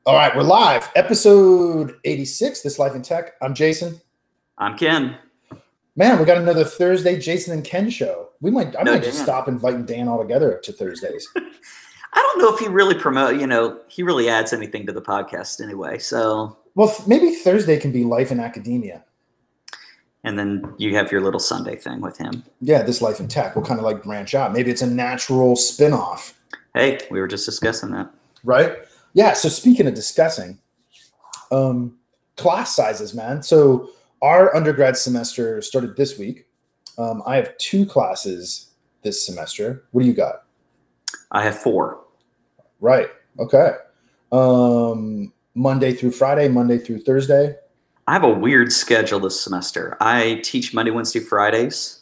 All right, we're live. Episode 86, This Life in Tech. I'm Jason. I'm Ken. Man, we got another Thursday Jason and Ken show. I No, might just Dan. stop inviting Dan altogether to Thursdays. I don't know if he really he really adds anything to the podcast anyway. So, Well, maybe Thursday can be Life in Academia. and then you have your little Sunday thing with him. Yeah, This Life in Tech. We'll kind of like branch out. Maybe it's a natural spin-off. Hey, we were just discussing that. Right? Yeah, so speaking of discussing, class sizes, man. So our undergrad semester started this week. I have 2 classes this semester. What do you got? I have 4. Right. Okay. Monday through Friday, Monday through Thursday. I have a weird schedule this semester. I teach Monday, Wednesday, Fridays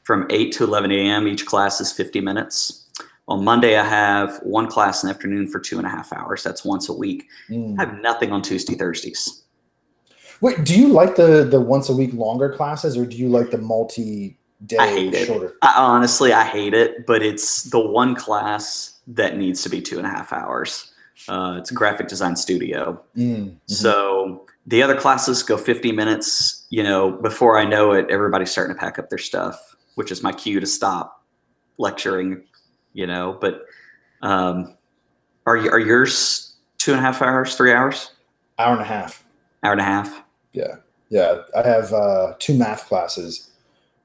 from 8 to 11 a.m. Each class is 50 minutes. On Monday, I have 1 class in the afternoon for 2.5 hours. That's once a week. I have nothing on Tuesday, Thursdays. Wait, do you like the once a week longer classes, or do you like the multi-day I hate it. shorter? Honestly, I hate it, but it's the one class that needs to be 2.5 hours. It's a graphic design studio. Mm-hmm. So the other classes go 50 minutes. Before I know it, everybody's starting to pack up their stuff, which is my cue to stop lecturing. But are yours 2.5 hours, 3 hours? Hour and a half. Hour and a half. Yeah. I have 2 math classes.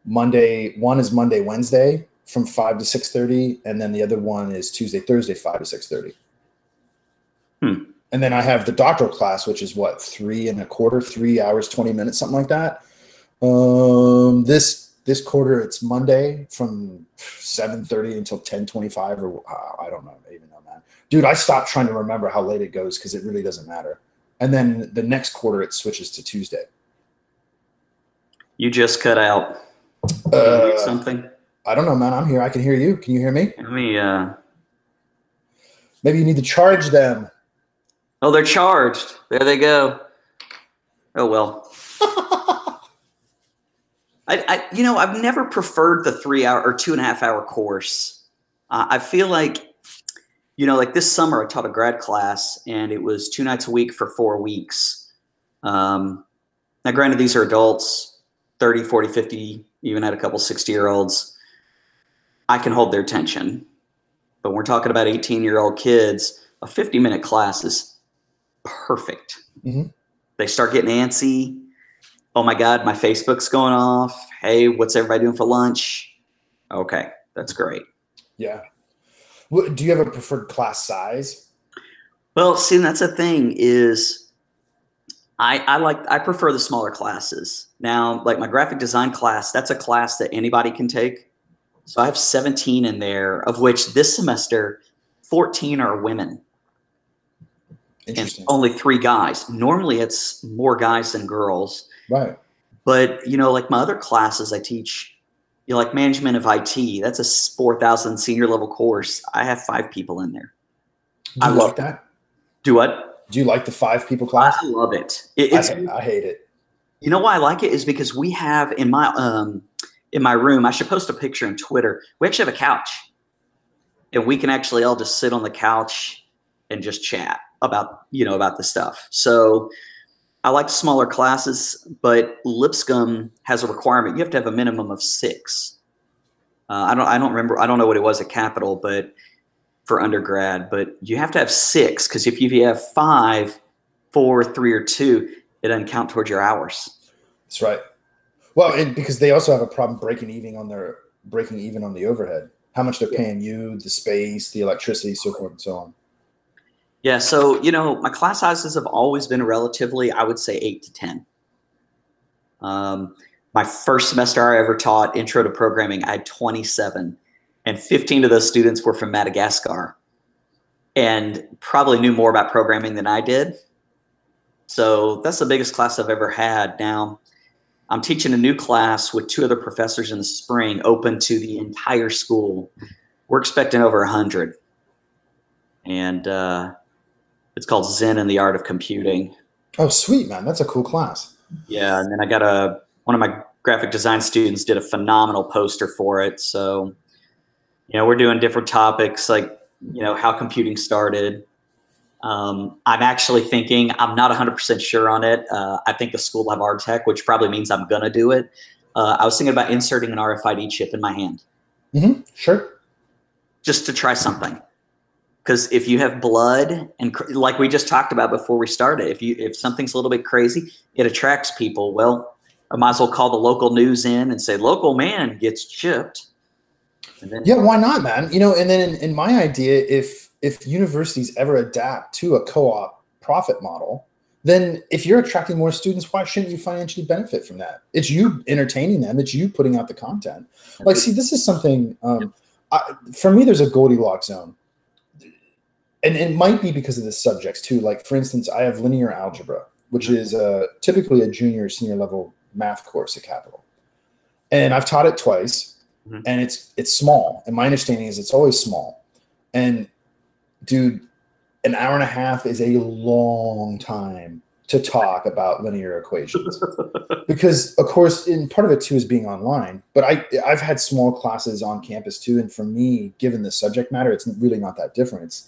One is Monday, Wednesday from 5 to 6:30, and then the other one is Tuesday, Thursday, 5 to 6:30. And then I have the doctoral class, which is 3 hours, 20 minutes, something like that. This quarter, it's Monday from 7:30 until 10:25, or I don't know, even know, man. Dude, I stopped trying to remember how late it goes because it really doesn't matter. And then the next quarter, it switches to Tuesday. You just cut out. Something? I don't know, man. I'm here. I can hear you. Can you hear me? Let me. Maybe you need to charge them. Oh, they're charged. There they go. Oh, well. I've never preferred the 3 hour or 2.5 hour course. I feel like, like this summer I taught a grad class and it was 2 nights a week for 4 weeks. Now, granted, these are adults, 30, 40, 50, even had a couple 60-year-olds. I can hold their attention. But when we're talking about 18-year-old kids, a 50-minute class is perfect. Mm-hmm. They start getting antsy. Oh my God, my Facebook's going off. Hey, what's everybody doing for lunch? Okay, that's great. Yeah. Do you have a preferred class size? Well, see, that's the thing is I prefer the smaller classes. Now, like my graphic design class, that's a class that anybody can take. So I have 17 in there, of which this semester, 14 are women. Interesting. And only 3 guys. Normally it's more guys than girls. Right. But, like my other classes I teach, like management of IT, that's a 4,000 senior level course. I have 5 people in there. Do you like that? Do what? Do you like the 5 people class? I love it. I hate it. You know why I like it is because we have in my room, I should post a picture on Twitter. We actually have a couch. And we can actually all just sit on the couch and just chat about the stuff. So I like smaller classes, but Lipscomb has a requirement. You have to have a minimum of 6. I don't remember. I don't know what it was at Capital, but for undergrad, but you have to have 6 because if you have 5, 4, 3, or 2, it doesn't count towards your hours. That's right. Well, because they also have a problem breaking even on the overhead. How much they're paying you, the space, the electricity, so forth and so on. Yeah, so, my class sizes have always been relatively, I would say 8 to 10. My first semester I ever taught Intro to Programming, I had 27, and 15 of those students were from Madagascar and probably knew more about programming than I did. So that's the biggest class I've ever had. Now, I'm teaching a new class with 2 other professors in the spring, open to the entire school. We're expecting over 100. And it's called Zen and the Art of Computing. Oh, sweet, man. That's a cool class. Yeah, and then I got one of my graphic design students did a phenomenal poster for it. So, we're doing different topics like, how computing started, I'm actually thinking, I'm not 100% sure on it. I think the school will have art tech, which probably means I'm going to do it. I was thinking about inserting an RFID chip in my hand. Sure. Just to try something. Because if you have blood, and like we just talked about before we started, if something's a little bit crazy, it attracts people. Well, I might as well call the local news in and say, local man gets chipped. And then, yeah, why not, man? You know, and then in my idea, if universities ever adapt to a co-op profit model, then if you're attracting more students, why shouldn't you financially benefit from that? It's you entertaining them. It's you putting out the content. Like, see, this is something, for me, there's a Goldilocks zone. And it might be because of the subjects too. Like, for instance, I have linear algebra, which is typically a junior or senior level math course at Capital. And I've taught it twice, and it's small. And my understanding is it's always small. And dude, an hour and a half is a long time to talk about linear equations. Because, of course, and part of it too is being online. But I've had small classes on campus too. And for me, given the subject matter, it's really not that different.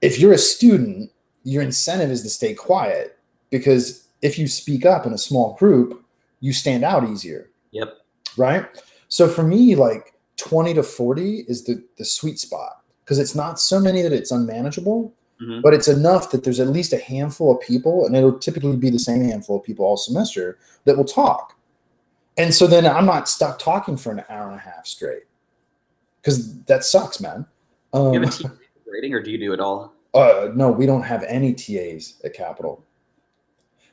If you're a student, your incentive is to stay quiet, because if you speak up in a small group, you stand out easier. Yep. Right? So for me, like 20 to 40 is the sweet spot, because it's not so many that it's unmanageable, but it's enough that there's at least a handful of people, and it'll typically be the same handful of people all semester that will talk. And so then I'm not stuck talking for an hour and a half straight, because that sucks, man. You have a team grading, or do you do it all? No, we don't have any TAs at Capital.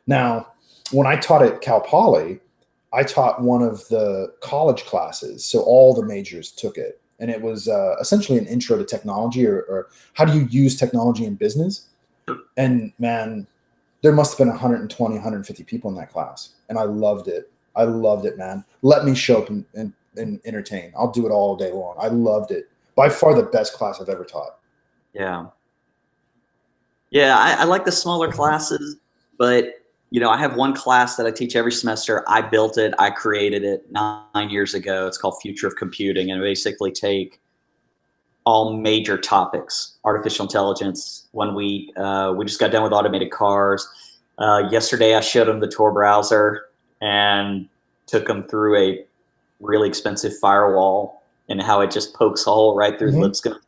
Now, when I taught at Cal Poly, I taught one of the college classes, so all the majors took it. And it was essentially an intro to technology, or how do you use technology in business? And man, there must have been 120, 150 people in that class. And I loved it. I loved it, man. Let me show up and entertain. I'll do it all day long. I loved it. By far the best class I've ever taught. Yeah. Yeah, I like the smaller classes, but you know, I have one class that I teach every semester. I built it. I created it 9 years ago. It's called Future of Computing, and basically take all major topics, artificial intelligence. 1 week, we just got done with automated cars. Yesterday, I showed them the Tor browser and took them through a really expensive firewall and how it just pokes a hole right through the Lipscomb.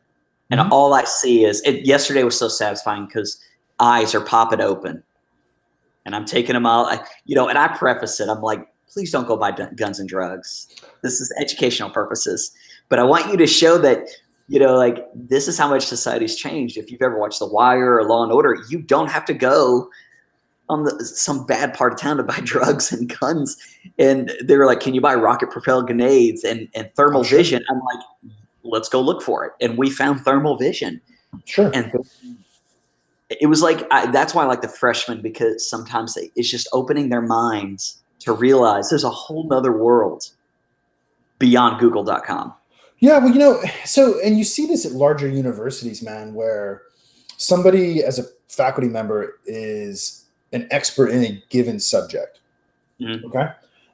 And all I see is yesterday was so satisfying because eyes are popping open, and I'm taking them out. And I preface it. I'm like, please don't go buy guns and drugs. This is educational purposes, but I want you to show that, like, this is how much society's changed. If you've ever watched The Wire or Law and Order, you don't have to go on some bad part of town to buy drugs and guns. And they were like, can you buy rocket propelled grenades and thermal vision? I'm like, let's go look for it. And we found thermal vision. Sure. And it was like, that's why I like the freshmen, because sometimes it's just opening their minds to realize there's a whole nother world beyond google.com. Yeah, well, and you see this at larger universities, man, where somebody as a faculty member is an expert in a given subject. Okay.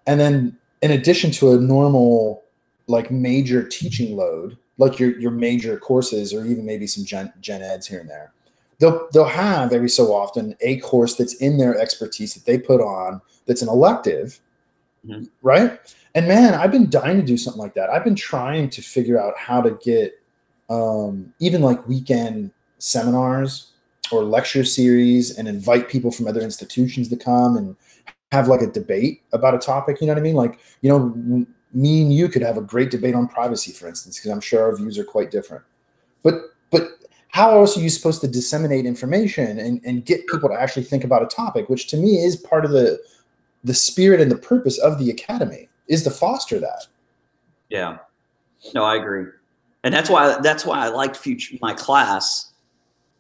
And then in addition to a normal, like, major teaching load, like your major courses, or even maybe some gen eds here and there, they'll have every so often a course that's in their expertise that they put on, that's an elective, right? And man, I've been dying to do something like that. I've been trying to figure out how to get even like weekend seminars or lecture series, and invite people from other institutions to come and have like a debate about a topic. You know what I mean? Like, me and you could have a great debate on privacy, for instance, because I'm sure our views are quite different. But how else are you supposed to disseminate information and get people to actually think about a topic, which to me is part of the spirit and the purpose of the academy, is to foster that. Yeah, no, I agree. And that's why I liked my class.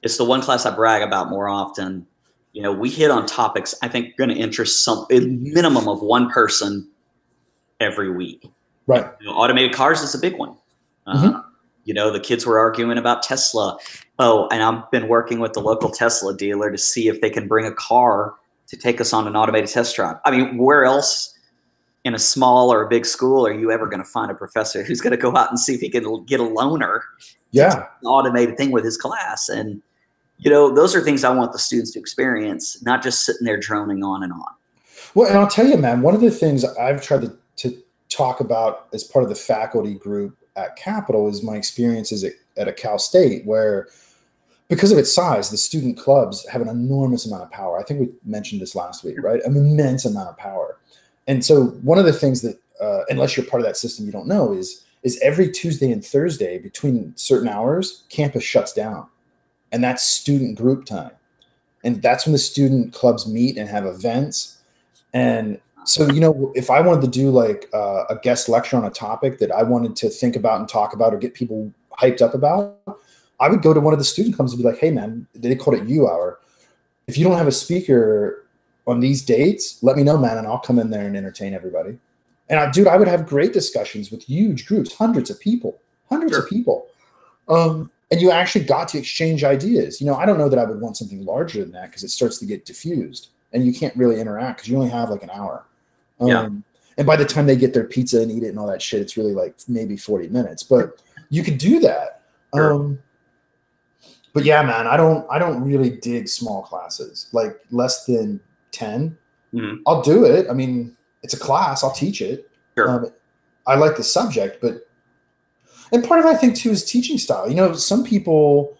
It's the one class I brag about more often. We hit on topics I think going to interest a minimum of one person every week. Right. Automated cars is a big one. The kids were arguing about Tesla. Oh, and I've been working with the local Tesla dealer to see if they can bring a car to take us on an automated test drive. I mean, where else in a small or a big school are you ever going to find a professor who's going to go out and see if he can get a loaner? Yeah. An automated thing with his class. And you know, those are things I want the students to experience, not just sitting there droning on and on. Well, and I'll tell you, man, one of the things I've tried to talk about as part of the faculty group at Capital is my experiences at a Cal State, where because of its size, the student clubs have an enormous amount of power. I think we mentioned this last week, right? An immense amount of power. And so one of the things that, unless you're part of that system, you don't know is every Tuesday and Thursday between certain hours, campus shuts down. And that's student group time. And that's when the student clubs meet and have events. And so, you know, if I wanted to do like a guest lecture on a topic that I wanted to think about and talk about or get people hyped up about, I would go to one of the student clubs and be like, hey, man, they called it U Hour. If you don't have a speaker on these dates, let me know, man, and I'll come in there and entertain everybody. And I would have great discussions with huge groups, hundreds of people. And you actually got to exchange ideas. You know, I don't know that I would want something larger than that because it starts to get diffused and you can't really interact because you only have like an hour. And by the time they get their pizza and eat it and all that shit, it's really like maybe 40 minutes. But you could do that. Sure. But yeah, man, I don't really dig small classes, like less than 10. Mm-hmm. I'll do it. I mean, it's a class. I'll teach it. Sure. I like the subject, and part of it, I think too, is teaching style. You know, some people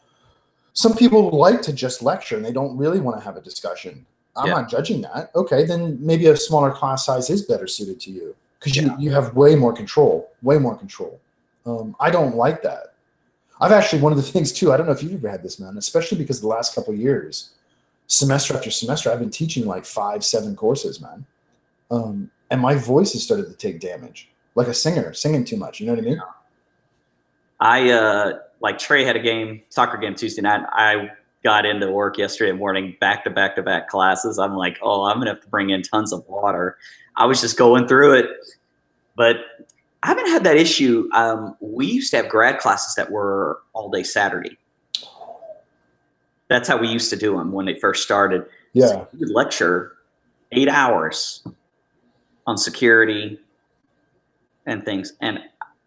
like to just lecture and they don't really want to have a discussion. I'm not judging that. Okay, then maybe a smaller class size is better suited to you because you have way more control. I don't like that. I've actually, one of the things too, I don't know if you've ever had this, man, especially because the last couple of years, semester after semester, I've been teaching like 5-7 courses, man. And my voice has started to take damage, like a singer singing too much. You know what I mean? Like Trey had a soccer game Tuesday night. I got into work yesterday morning, back to back classes. I'm like, oh, I'm gonna have to bring in tons of water. I was just going through it, but I haven't had that issue. We used to have grad classes that were all day Saturday. That's how we used to do them when they first started. Yeah. So we would lecture 8 hours on security and things. And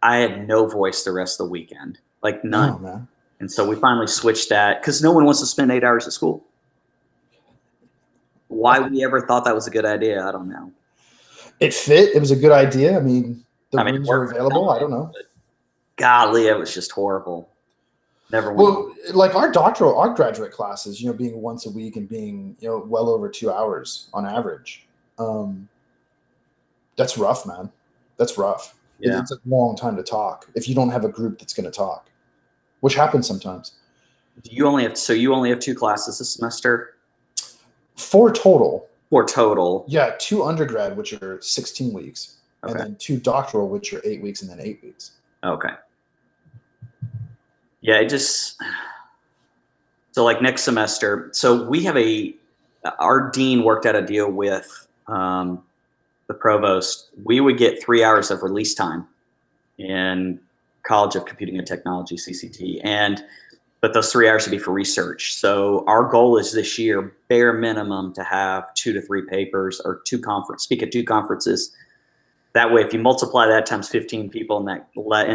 I had no voice the rest of the weekend, like none. Oh, man. And so we finally switched that because no one wants to spend 8 hours at school. Why we ever thought that was a good idea, I don't know. It fit. It was a good idea. I mean, rooms were available. I don't know. Golly, it was just horrible. Never. Well, like our graduate classes, you know, being once a week and being, you know, well over 2 hours on average. That's rough, man. That's rough. Yeah. It's a long time to talk if you don't have a group that's going to talk, which happens sometimes. You only have 2 classes this semester? 4 total. 4 total. Yeah, 2 undergrad, which are 16 weeks. Okay. And then 2 doctoral, which are 8 weeks, and then 8 weeks. Okay. Yeah, so like next semester, so we have our dean worked out a deal with the provost. We would get 3 hours of release time in College of Computing and Technology, CCT, but those 3 hours would be for research. So our goal is this year, bare minimum, to have 2 to 3 papers or speak at 2 conferences. That way, if you multiply that times 15 people in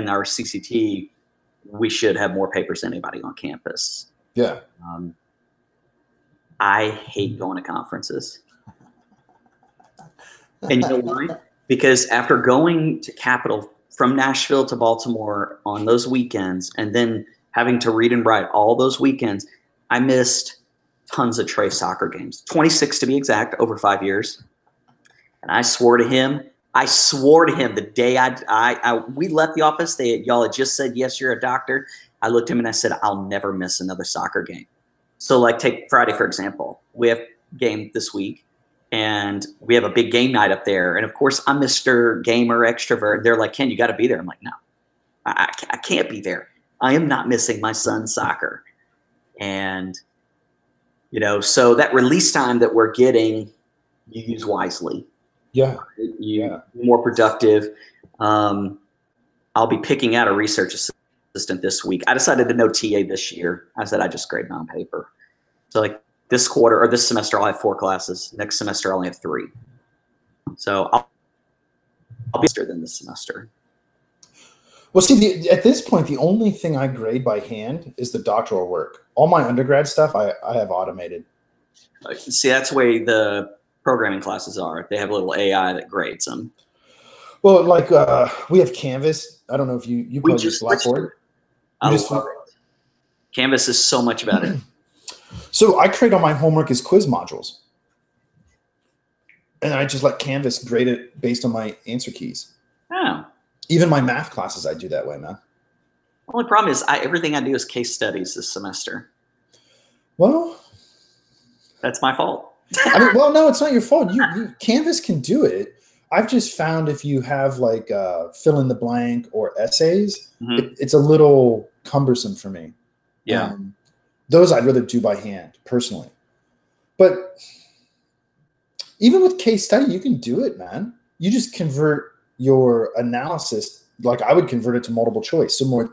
our CCT, we should have more papers than anybody on campus. Yeah. I hate going to conferences. And you know why? Because after going to Capital from Nashville to Baltimore on those weekends and then having to read and write all those weekends, I missed tons of Trey soccer games, 26 to be exact, over 5 years. And I swore to him the day we left the office, y'all had just said, yes, you're a doctor. I looked at him and I said, I'll never miss another soccer game. So like take Friday, for example, we have game this week and we have a big game night up there. And of course I'm Mr. Gamer extrovert. They're like, Ken, you got to be there. I'm like, no, I can't be there. I am not missing my son's soccer. And, you know, so that release time that we're getting, you use wisely. Yeah. You're more productive. I'll be picking out a research assistant this week. I decided to no TA this year. I said I just grade my own paper. So like this quarter or this semester, I'll have 4 classes. Next semester, I'll only have 3. So I'll be better than this semester. Well, see, at this point, the only thing I grade by hand is the doctoral work. All my undergrad stuff, I have automated. See, that's the way the programming classes are. They have a little AI that grades them. Well, like we have Canvas. I don't know if you probably use Blackboard. I love it. Canvas is so much better. So I create all my homework as quiz modules. And I just let Canvas grade it based on my answer keys. Oh. Even my math classes, I do that way, man. Only problem is everything I do is case studies this semester. Well, that's my fault. I mean, well, no, it's not your fault. Canvas can do it. I've just found if you have like fill in the blank or essays, it's a little cumbersome for me. Yeah. Those I'd rather do by hand personally. But even with case study, you can do it, man. You just convert your analysis, like I would convert it to multiple choice. So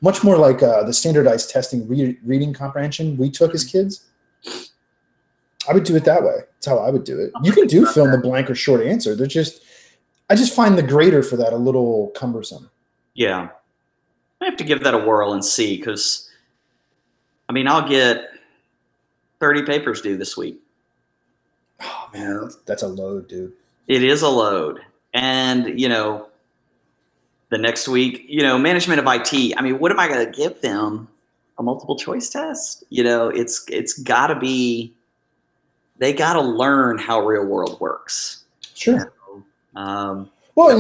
much more like the standardized testing reading comprehension we took as kids. I would do it that way. That's how I would do it. You can do fill in the blank or short answer. I just find the grader for that a little cumbersome. Yeah. I have to give that a whirl and see, because I mean, I'll get 30 papers due this week. Oh man, that's a load, dude. It is a load. And, the next week, management of IT, I mean, what am I going to give them? A multiple choice test? It's got to be, they got to learn how real world works. Sure. Well,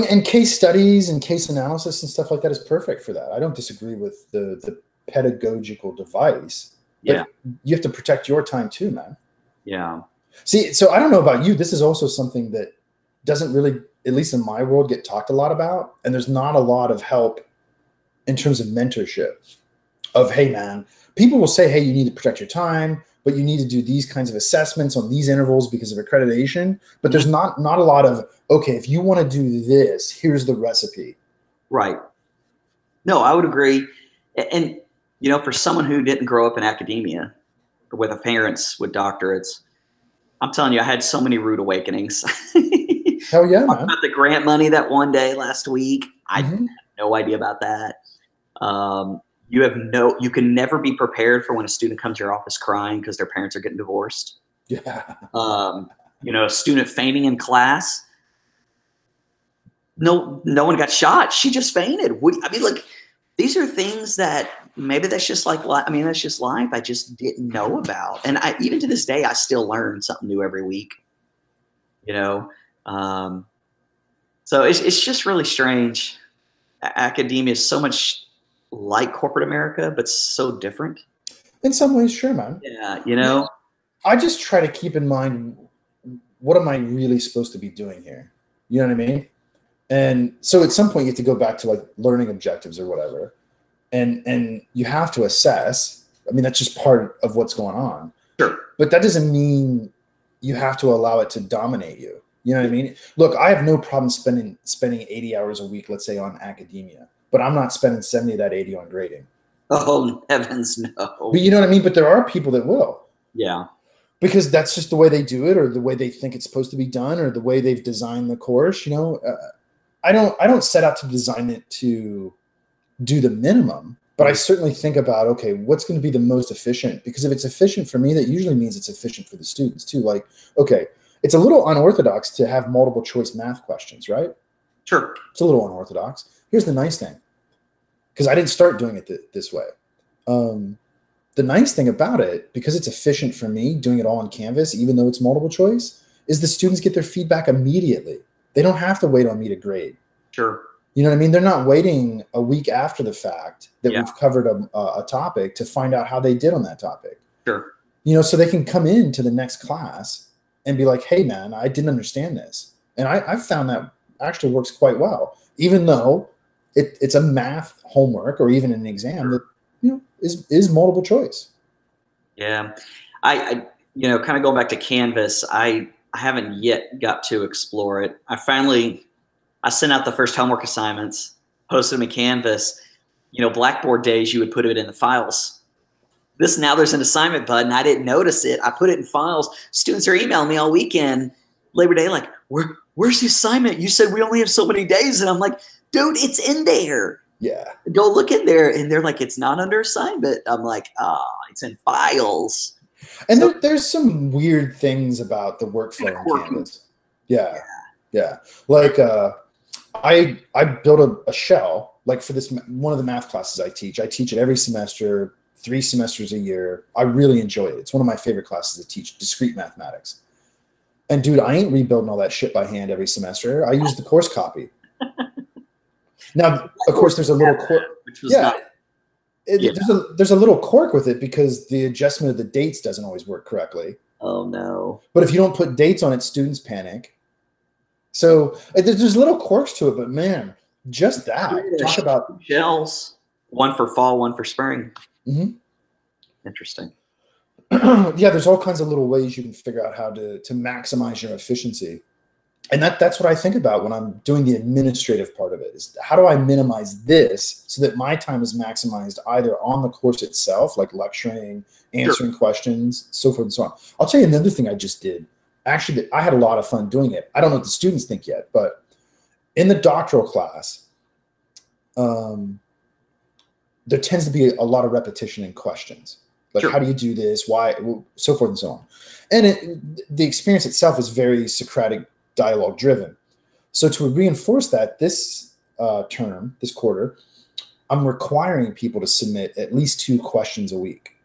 and case studies and case analysis and stuff like that is perfect for that. I don't disagree with the pedagogical device. Yeah. You have to protect your time too, man. Yeah. See, so I don't know about you. This is also something that doesn't really, at least in my world, get talked a lot about. And there's not a lot of help in terms of mentorship of, hey, man, people will say, hey, you need to protect your time, but you need to do these kinds of assessments on these intervals because of accreditation. But there's not a lot of, okay, if you want to do this, here's the recipe. Right. No, I would agree. And, for someone who didn't grow up in academia or with parents with doctorates, I'm telling you, I had so many rude awakenings. Hell yeah, man. About the grant money that one day last week, I had no idea about that. You can never be prepared for when a student comes to your office crying because their parents are getting divorced. Yeah. A student fainting in class. No one got shot. She just fainted. Look, these are things that maybe that's just that's just life. I just didn't know about. And even to this day, I still learn something new every week, so it's just really strange. Academia is so much like corporate America, but so different. In some ways, sure, man. Yeah, I just try to keep in mind, what am I really supposed to be doing here? You know what I mean? And so at some point you have to go back to like learning objectives or whatever. And you have to assess. I mean, that's just part of what's going on. Sure. But that doesn't mean you have to allow it to dominate you. You know what I mean? Look, I have no problem spending 80 hours a week, let's say, on academia, but I'm not spending 70 of that 80 on grading. Oh, heavens no. But you know what I mean? But there are people that will. Yeah. Because that's just the way they do it, or the way they think it's supposed to be done, or the way they've designed the course. I don't set out to design it to do the minimum, but I certainly think about, okay, what's going to be the most efficient? Because if it's efficient for me, that usually means it's efficient for the students too. Like, okay, it's a little unorthodox to have multiple choice math questions, right? Sure. It's a little unorthodox. Here's the nice thing, because I didn't start doing it this way. The nice thing about it, because it's efficient for me doing it all on Canvas, even though it's multiple choice, is the students get their feedback immediately. They don't have to wait on me to grade. Sure. You know what I mean? They're not waiting a week after the fact that we've covered a topic to find out how they did on that topic. Sure. So they can come into the next class and be like, hey, man, I didn't understand this. And I've found that actually works quite well, even though it's a math homework or even an exam that is multiple choice. Yeah. I kind of going back to Canvas, I haven't yet got to explore it. I sent out the first homework assignments, posted them in Canvas. Blackboard days, you would put it in the files. Now there's an assignment button. I didn't notice it. I put it in files. Students are emailing me all weekend, Labor Day, like, where's the assignment? You said we only have so many days. And I'm like, dude, it's in there. Yeah. Go look in there, and they're like, it's not under assignment. I'm like, it's in files. And So there's some weird things about the workflow in quirky. Canvas. Yeah. Yeah. Like I built a shell, like for this one of the math classes I teach. I teach it every semester, 3 semesters a year. I really enjoy it. It's one of my favorite classes to teach, discrete mathematics. And dude, I ain't rebuilding all that shit by hand every semester. I use the course copy. Now, of course, there's a little quirk. Which was not. There's a little quirk with it because the adjustment of the dates doesn't always work correctly. Oh no! But if you don't put dates on it, students panic. So there's little quirks to it, but man, just that. Talk about shells. One for fall, one for spring. Mm-hmm. Interesting. Yeah, there's all kinds of little ways you can figure out how to maximize your efficiency. And that's what I think about when I'm doing the administrative part of it, is how do I minimize this so that my time is maximized either on the course itself, like lecturing, answering questions, so forth and so on. I'll tell you another thing I just did. Actually, I had a lot of fun doing it. I don't know what the students think yet, but in the doctoral class, there tends to be a lot of repetition in questions. Like, how do you do this? Why? So forth and so on. And the experience itself is very Socratic dialogue driven. So to reinforce that, this term, this quarter, I'm requiring people to submit at least 2 questions a week.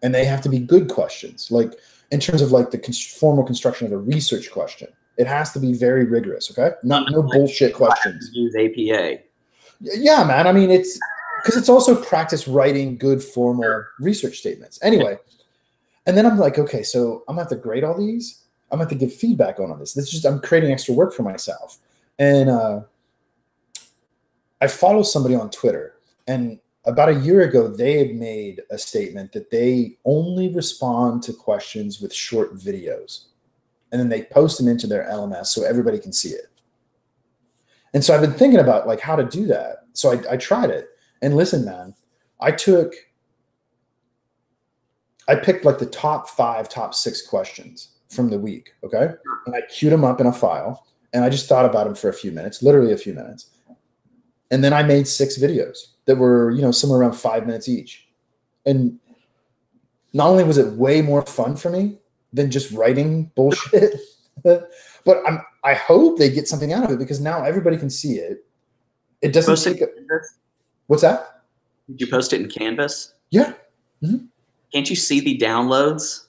And they have to be good questions. Like in terms of like the formal construction of a research question, it has to be very rigorous. Okay. No bullshit questions. Use APA. Yeah, man. I mean, it's because it's also practice writing good formal research statements. Anyway, and then I'm like, okay, so I'm gonna have to grade all these. I'm gonna have to give feedback on this. This is just, I'm creating extra work for myself. And I follow somebody on Twitter, and about a year ago, they had made a statement that they only respond to questions with short videos, and then they post them into their LMS so everybody can see it. And so I've been thinking about like how to do that. So I tried it. And listen, man, I picked like the top 5, top 6 questions from the week, okay? And I queued them up in a file, and I just thought about them for a few minutes, literally a few minutes. And then I made 6 videos that were, somewhere around 5 minutes each. And not only was it way more fun for me than just writing bullshit, but I hope they get something out of it, because now everybody can see it. It doesn't take a... What's that? Did you post it in Canvas? Yeah. Mm-hmm. Can't you see the downloads?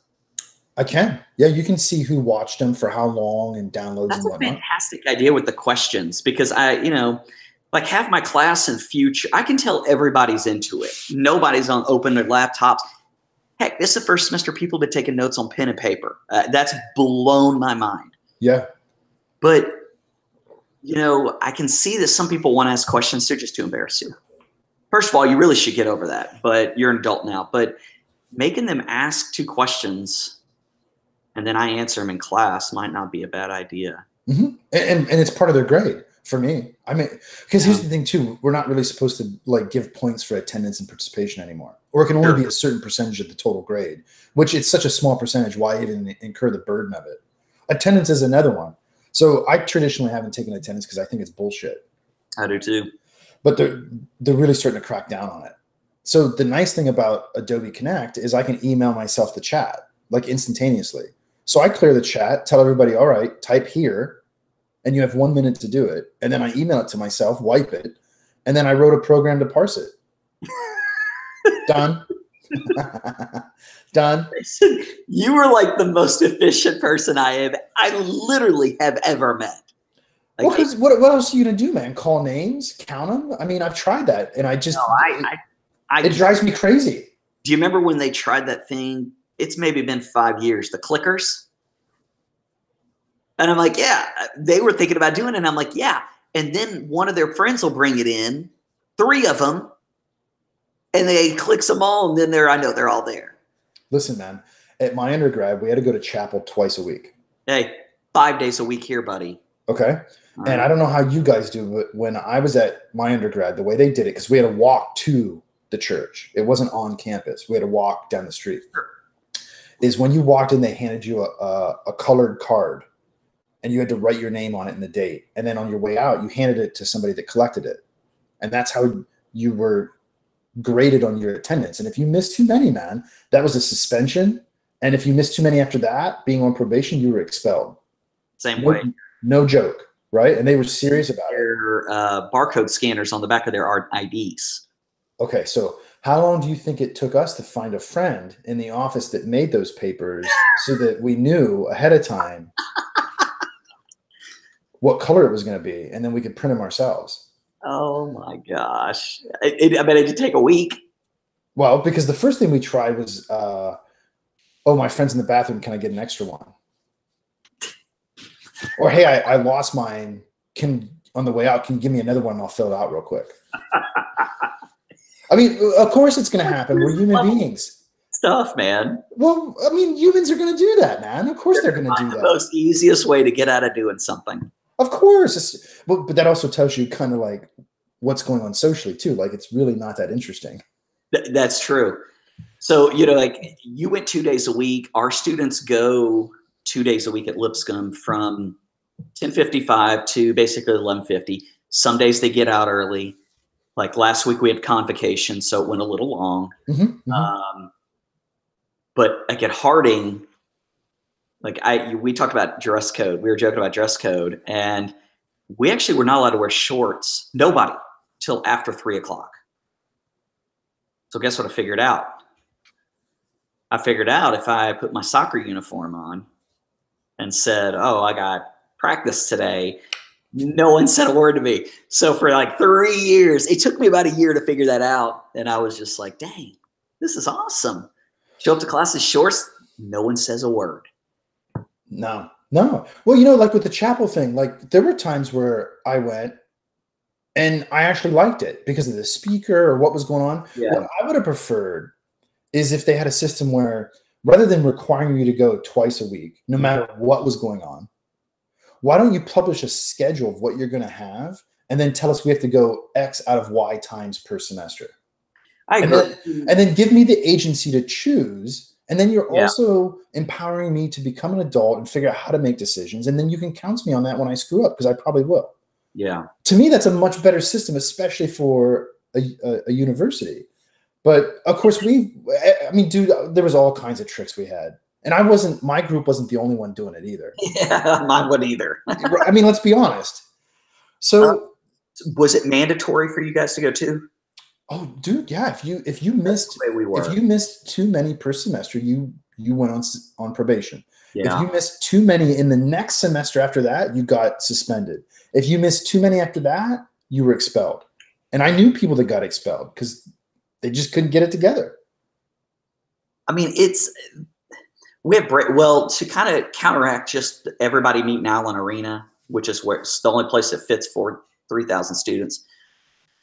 I can. Yeah, you can see who watched them for how long and downloads and whatnot. That's a fantastic idea with the questions, because like have my class in future. I can tell everybody's into it. Nobody's on open their laptops. Heck, this is the first semester people have been taking notes on pen and paper. That's blown my mind. Yeah. But, I can see that some people want to ask questions. They're just too embarrassed to. First of all, you really should get over that, but you're an adult now. But making them ask 2 questions and then I answer them in class might not be a bad idea. Mm-hmm. And it's part of their grade for me. I mean, because here's the thing too, we're not really supposed to like give points for attendance and participation anymore, or it can only be a certain percentage of the total grade, which it's such a small percentage. Why even incur the burden of it? Attendance is another one. So I traditionally haven't taken attendance because I think it's bullshit. I do too. But they're really starting to crack down on it. So the nice thing about Adobe Connect is I can email myself the chat like instantaneously. So I clear the chat, tell everybody, all right, type here, and you have 1 minute to do it. And then I email it to myself, wipe it, and then I wrote a program to parse it. Done. Done. You were like the most efficient person I literally have ever met. Well, because what else are you gonna do, man? Call names, count them? I mean, I've tried that, and I just it drives me crazy. Do you remember when they tried that thing? It's maybe been 5 years. The clickers, and I'm like, yeah. They were thinking about doing it, and I'm like, yeah. And then one of their friends will bring it in, 3 of them, and they clicks them all, and then I know they're all there. Listen, man. At my undergrad, we had to go to chapel twice a week. Hey, 5 days a week here, buddy. Okay. And I don't know how you guys do, but when I was at my undergrad, the way they did it, because we had to walk to the church. It wasn't on campus. We had to walk down the street. Sure. Is when you walked in, they handed you a colored card, and you had to write your name on it and the date. And then on your way out, you handed it to somebody that collected it. And that's how you were graded on your attendance. And if you missed too many, man, that was a suspension. And if you missed too many after that, being on probation, you were expelled. Same way. No joke, right? And they were serious about it. Barcode scanners on the back of their IDs. Okay, so how long do you think it took us to find a friend in the office that made those papers so that we knew ahead of time what color it was going to be, and then we could print them ourselves? Oh my gosh. I bet it did take a week. Well, because the first thing we tried was, oh, my friend's in the bathroom. Can I get an extra one? Or, hey, I lost mine. On the way out, can you give me another one and I'll fill it out real quick? I mean, of course it's going to happen. We're human beings. Stuff, man. Well, I mean, humans are going to do that, man. Of course they're going to do that. The most easiest way to get out of doing something. Of course. But that also tells you kind of like what's going on socially too. Like it's really not that interesting. That's true. So, like you went 2 days a week. Our students go 2 days a week at Lipscomb from 10:55 to basically 11:50. Some days they get out early. Like last week we had convocation, so it went a little long. But like at Harding, like we talked about dress code. We were joking about dress code, and we actually were not allowed to wear shorts. Nobody till after 3 o'clock. So guess what I figured out? I figured out if I put my soccer uniform on and said, "Oh, I got practice today," no one said a word to me. So for like 3 years, it took me about a year to figure that out. And I was just like, dang, this is awesome. Show up to class in shorts. No one says a word. No. Well, like with the chapel thing, like there were times where I went and I actually liked it because of the speaker or what was going on. Yeah. What I would have preferred is if they had a system where rather than requiring you to go twice a week, no matter what was going on, why don't you publish a schedule of what you're going to have and then tell us we have to go X out of Y times per semester? I agree. And then give me the agency to choose. And then you're also empowering me to become an adult and figure out how to make decisions. And then you can count me on that when I screw up, because I probably will. Yeah. To me, that's a much better system, especially for a university. But of course, dude, there was all kinds of tricks we had. And my group wasn't the only one doing it either. Yeah, mine wouldn't either. I mean, let's be honest. So was it mandatory for you guys to go too? Oh, dude, yeah. If you missed too many per semester, you went on probation. Yeah. If you missed too many in the next semester after that, you got suspended. If you missed too many after that, you were expelled. And I knew people that got expelled because they just couldn't get it together. I mean, to kind of counteract just everybody meet in Allen Arena, which is where it's the only place that fits for 3,000 students.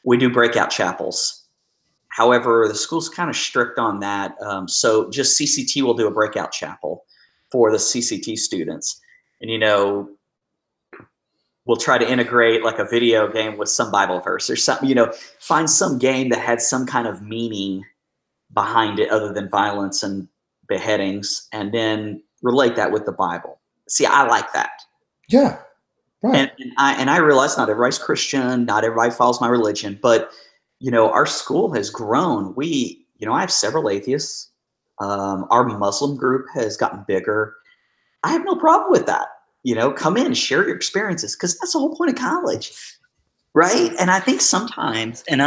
We do breakout chapels. However, the school's kind of strict on that. So just CCT will do a breakout chapel for the CCT students. And, we'll try to integrate like a video game with some Bible verse or something, find some game that had some kind of meaning behind it other than violence and beheadings, and then relate that with the Bible. See, I like that. Yeah. Right. And I realize not everybody's Christian, not everybody follows my religion, but our school has grown. I have several atheists. Our Muslim group has gotten bigger. I have no problem with that. Come in and share your experiences, because that's the whole point of college, right? And I think sometimes, and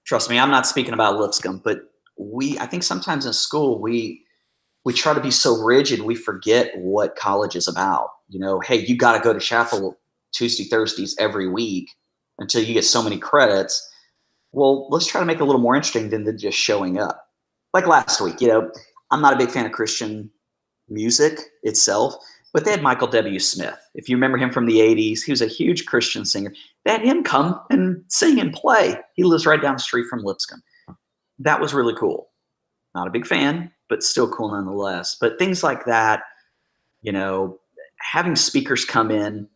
trust me, I'm not speaking about Lipscomb, but I think sometimes in school we try to be so rigid we forget what college is about. Hey, you got to go to chapel Tuesday, Thursdays every week until you get so many credits. Well, let's try to make it a little more interesting than just showing up. Like last week, I'm not a big fan of Christian music itself, but they had Michael W. Smith. If you remember him from the 80s, he was a huge Christian singer. They had him come and sing and play. He lives right down the street from Lipscomb. That was really cool. Not a big fan, but still cool nonetheless. But things like that, having speakers come in,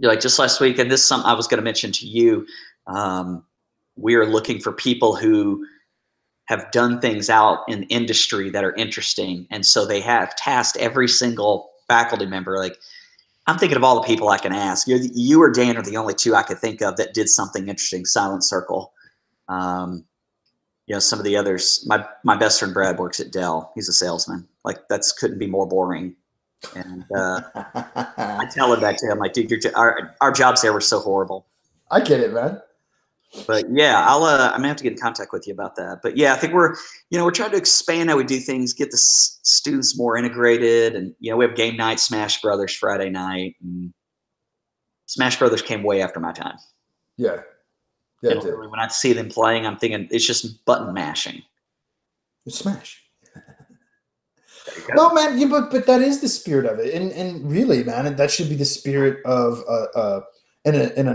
like just last week, and this is something I was going to mention to you. We are looking for people who have done things out in industry that are interesting. And so they have tasked every single faculty member. Like, I'm thinking of all the people I can ask. You or Dan are the only two I could think of that did something interesting. Silent Circle. Some of the others, my best friend Brad works at Dell. He's a salesman. Like that's couldn't be more boring. And I tell him that too. I'm like, dude, our jobs there were so horrible. I get it, man. But yeah, I'm gonna have to get in contact with you about that. But yeah, I think we're trying to expand how we do things, get the students more integrated, and we have game night, Smash Brothers Friday night, and Smash Brothers came way after my time. Yeah, yeah. When I see them playing, I'm thinking it's just button mashing. It's Smash. Well, man, but that is the spirit of it, and really, man, that should be the spirit of in a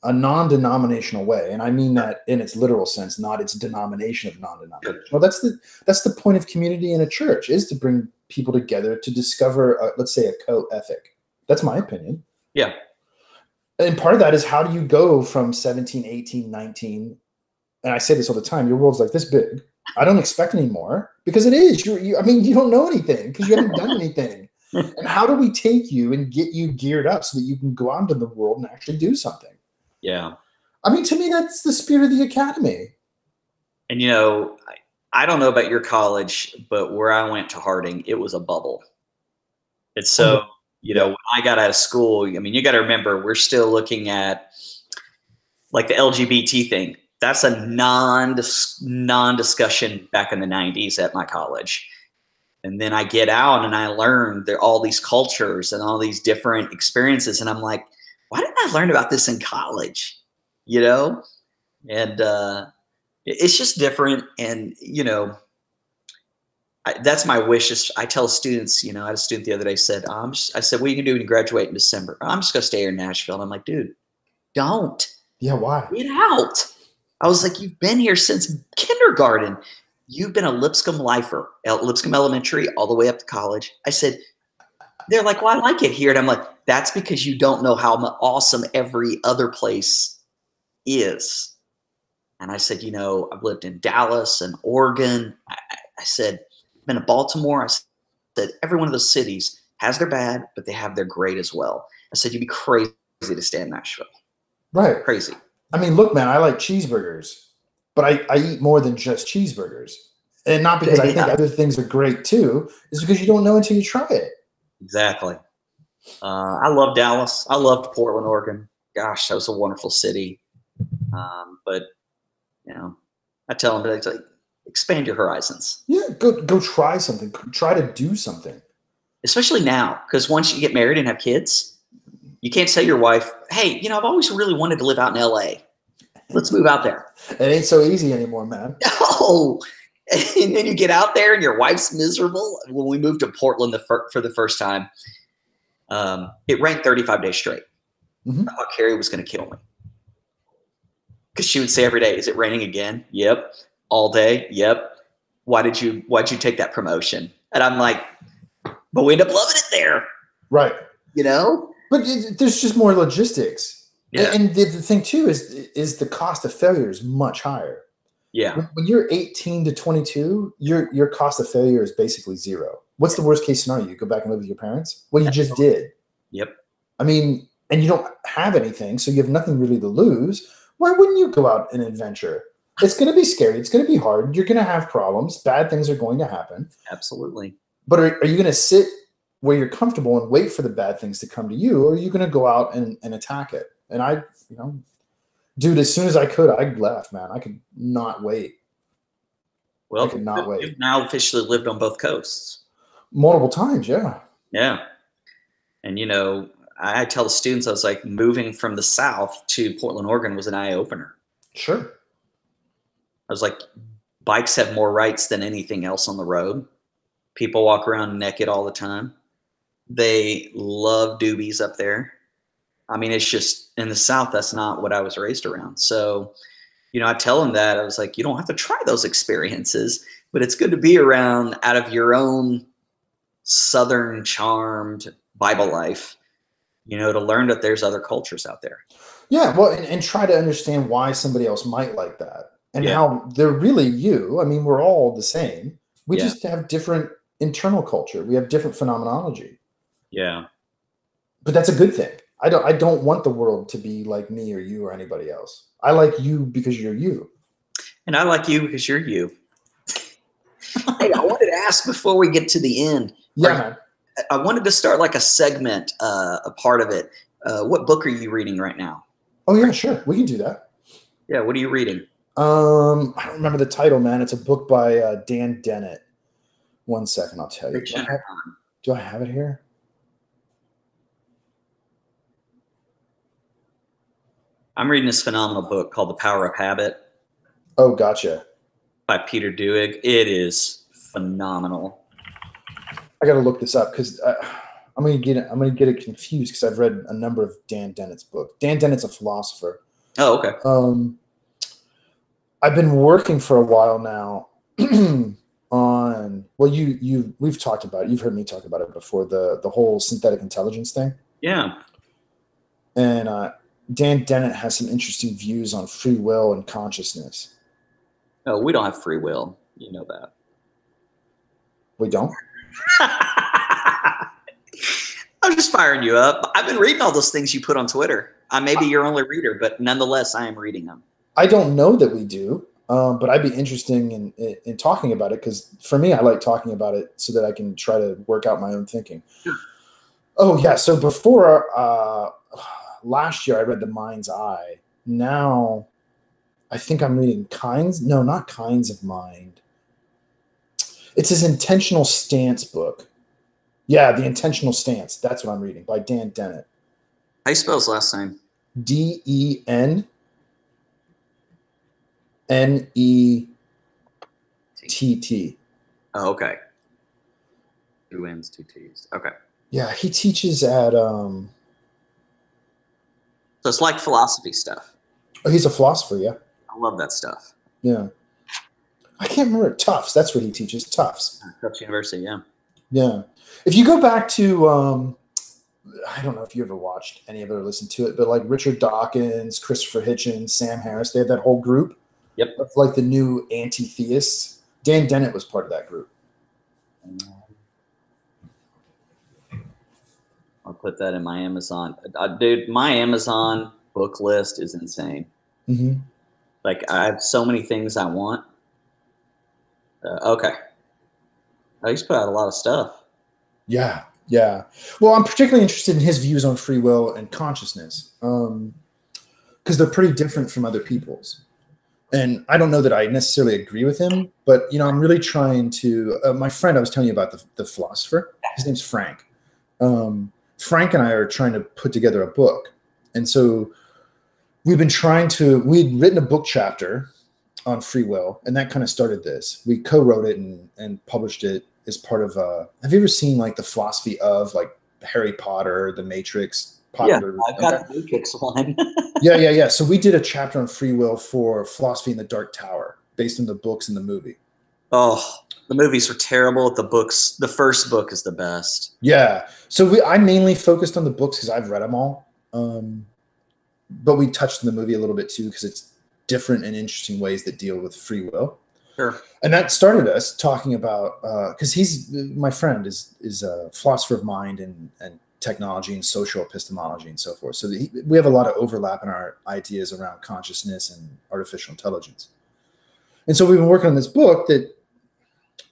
non-denominational way, and I mean that in its literal sense, not its denomination of non-denominational. That's the point of community in a church, is to bring people together to discover, let's say, a co-ethic. That's my opinion. Yeah. And part of that is, how do you go from 17, 18, 19, and I say this all the time, your world's like this big. I don't expect any more, because it is. You don't know anything because you haven't done anything. And how do we take you and get you geared up so that you can go out into the world and actually do something? Yeah. I mean, to me, that's the spirit of the academy. And, I don't know about your college, but where I went to Harding, it was a bubble. It's so, when I got out of school, I mean, you got to remember, we're still looking at like the LGBT thing. That's a non-discussion back in the 90s at my college. And then I get out and I learn there are all these cultures and all these different experiences. And I'm like, why didn't I learn about this in college? And it's just different. And, that's my wish. Is I tell students, I had a student the other day said, I said, what are you going to do when you graduate in December? I'm just going to stay here in Nashville. And I'm like, dude, don't. Yeah, why? Get out. I was like, you've been here since kindergarten. You've been a Lipscomb lifer, Lipscomb Elementary, all the way up to college. I said, they're like, well, I like it here. And I'm like, that's because you don't know how awesome every other place is. And I said, I've lived in Dallas and Oregon. I said, I've been to Baltimore. I said, every one of those cities has their bad, but they have their great as well. I said, you'd be crazy to stay in Nashville. Right. Crazy. I mean, look, man, I like cheeseburgers, but I eat more than just cheeseburgers. And not because I think other things are great too. It's because you don't know until you try it. Exactly. I love Dallas. I loved Portland, Oregon. Gosh, that was a wonderful city. But I tell them, like, expand your horizons. Yeah, go try something. Try to do something. Especially now, because once you get married and have kids, you can't tell your wife, hey, I've always really wanted to live out in LA. Let's move out there. It ain't so easy anymore, man. No. And then you get out there and your wife's miserable. When we moved to Portland for the first time, it rained 35 days straight. Mm-hmm. I thought Carrie was going to kill me. Because she would say every day, is it raining again? Yep. All day? Yep. Why'd you take that promotion? And I'm like, but we end up loving it there. Right. But there's just more logistics. Yeah. And the thing too is the cost of failure is much higher. Yeah. When you're 18 to 22, your cost of failure is basically zero. What's the worst case scenario? You go back and live with your parents? Well, you just did. Yep. I mean, and you don't have anything, so you have nothing really to lose. Why wouldn't you go out and adventure? It's going to be scary. It's going to be hard. You're going to have problems. Bad things are going to happen. Absolutely. But are you going to sit where you're comfortable and wait for the bad things to come to you, or are you going to go out and attack it? And I, dude, as soon as I could, I left, man. I could not wait. Well, I could not wait. You've now officially lived on both coasts. Multiple times, yeah. Yeah. And, I tell the students, I was like, moving from the South to Portland, Oregon was an eye-opener. Sure. I was like, bikes have more rights than anything else on the road. People walk around naked all the time. They love doobies up there. I mean, it's just in the South, that's not what I was raised around. So, I tell them that. I was like, you don't have to try those experiences, but it's good to be around out of your own Southern charmed Bible life, to learn that there's other cultures out there. Yeah, well, and try to understand why somebody else might like that and how they're really you. I mean, we're all the same. We just have different internal culture. We have different phenomenology. Yeah. But that's a good thing. I don't want the world to be like me or you or anybody else. I like you because you're you. And I like you because you're you. Hey, I wanted to ask before we get to the end. Yeah, man. I wanted to start like a segment, a part of it. What book are you reading right now? Oh yeah, sure. We can do that. Yeah, what are you reading? I don't remember the title, man. It's a book by Dan Dennett. One second, I'll tell you. Do I have it here? I'm reading this phenomenal book called The Power of Habit Oh, gotcha. by Peter Doig. It is phenomenal. I got to look this up because I'm gonna get it confused because I've read a number of Dan Dennett's books. Dan Dennett's a philosopher. Oh, okay. I've been working for a while now on we've talked about it. You've heard me talk about it before, the whole synthetic intelligence thing. Yeah. And Dan Dennett has some interesting views on free will and consciousness. No, we don't have free will. You know that. We don't? I'm just firing you up. I've been reading all those things you put on Twitter. I may be your only reader, but nonetheless, I am reading them. I don't know that we do, but I'd be interested in talking about it because for me, I like talking about it so that I can try to work out my own thinking. Oh, yeah. So before last year, I read The Mind's Eye. Now I think I'm reading not Kinds of Mind. It's his Intentional Stance book. Yeah, The Intentional Stance. That's what I'm reading by Dan Dennett. How do you spell his last name? DENNETT. Oh, okay. 2 N's, 2 T's. Okay. Yeah, he teaches at So it's like philosophy stuff. Oh, he's a philosopher, yeah. I love that stuff. Yeah. I can't remember Tufts. That's what he teaches. Tufts. Tufts University, yeah. Yeah. If you go back to I don't know if you ever watched any of it or listened to it, but like Richard Dawkins, Christopher Hitchens, Sam Harris, they had that whole group. Yep. Of like the new anti-theists. Dan Dennett was part of that group. I'll put that in my Amazon. Dude, my Amazon book list is insane. Mm-hmm. Like, I have so many things I want. Okay. Oh, he's put out a lot of stuff. Yeah, yeah. Well, I'm particularly interested in his views on free will and consciousness because they're pretty different from other people's. And I don't know that I necessarily agree with him, but, you know, I'm really trying to my friend I was telling you about, the philosopher, his name's Frank. Frank and I are trying to put together a book. And so we'd written a book chapter on free will, and that kind of started this. We co-wrote it and published it as part of have you ever seen like the philosophy of like Harry Potter, The Matrix? Popular, yeah, I've got the Matrix one. Yeah. So we did a chapter on free will for Philosophy in the Dark Tower based on the books and the movie. Oh, the movies were terrible. The first book is the best. Yeah. So I mainly focused on the books because I've read them all. But we touched on the movie a little bit too because it's different and interesting ways that deal with free will. Sure. And that started us talking about because my friend is a philosopher of mind and technology and social epistemology and so forth. So we have a lot of overlap in our ideas around consciousness and artificial intelligence. And so we've been working on this book that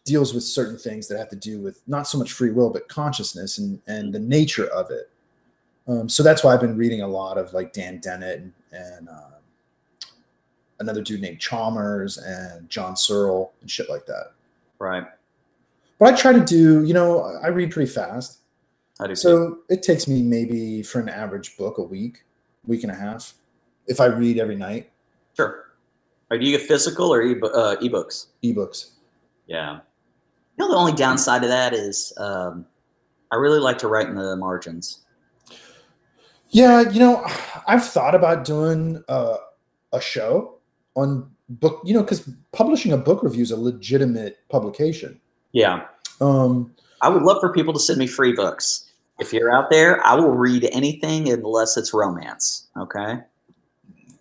deals with certain things that have to do with not so much free will, but consciousness and the nature of it. So that's why I've been reading a lot of like Dan Dennett and another dude named Chalmers and John Searle and shit like that. Right. But I try to do, I read pretty fast. I do. So it takes me maybe for an average book a week and a half, if I read every night. Sure. Do you get physical or ebooks? Ebooks. Yeah. The only downside to that is I really like to write in the margins. Yeah, I've thought about doing a show on book, because publishing a book review is a legitimate publication. Yeah. I would love for people to send me free books. If you're out there, I will read anything unless it's romance. Okay.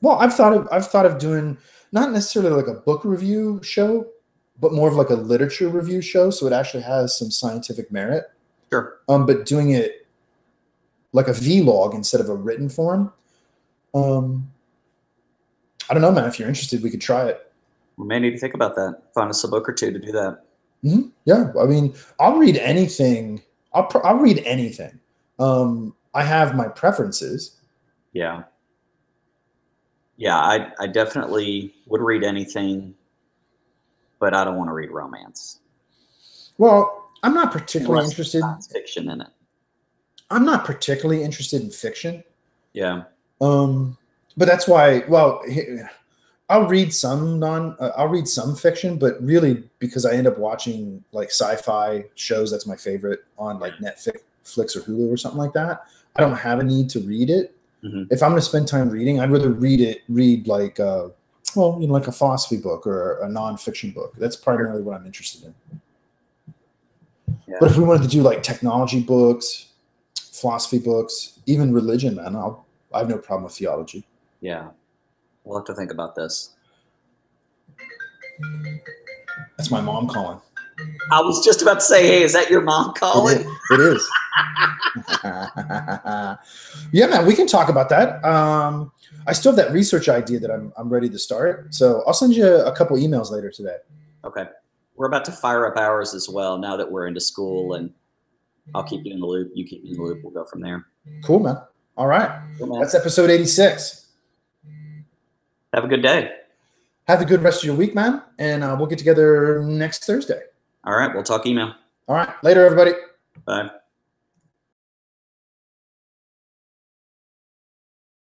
Well, I've thought of doing not necessarily like a book review show, but more of like a literature review show. So it actually has some scientific merit. Sure. But doing it like a vlog instead of a written form. I don't know, man. If you're interested, we could try it. We may need to think about that. Find us a book or two to do that. Mm-hmm. Yeah, I mean, I'll read anything. I'll read anything. I have my preferences. Yeah. Yeah, I definitely would read anything, but I don't want to read romance. Well, I'm not particularly interested. Science fiction in it. I'm not particularly interested in fiction. Yeah. But that's why. Well, I'll read some I'll read some fiction, but really because I end up watching like sci-fi shows. That's my favorite on like Netflix or Hulu or something like that. I don't have a need to read it. Mm-hmm. If I'm going to spend time reading, I'd rather read like like a philosophy book or a nonfiction book. That's primarily what I'm interested in. Yeah. But if we wanted to do like technology books, philosophy books, even religion, man, I have no problem with theology. Yeah. We'll have to think about this. That's my mom calling. I was just about to say, hey, is that your mom calling? It is. Yeah, man, we can talk about that. I still have that research idea that I'm ready to start. So I'll send you a couple emails later today. Okay. We're about to fire up ours as well now that we're into school, and I'll keep you in the loop. You keep me in the loop. We'll go from there. Cool, man. All right. Cool, man. That's episode 86. Have a good day. Have a good rest of your week, man. And we'll get together next Thursday. All right. We'll talk email. All right. Later, everybody. Bye.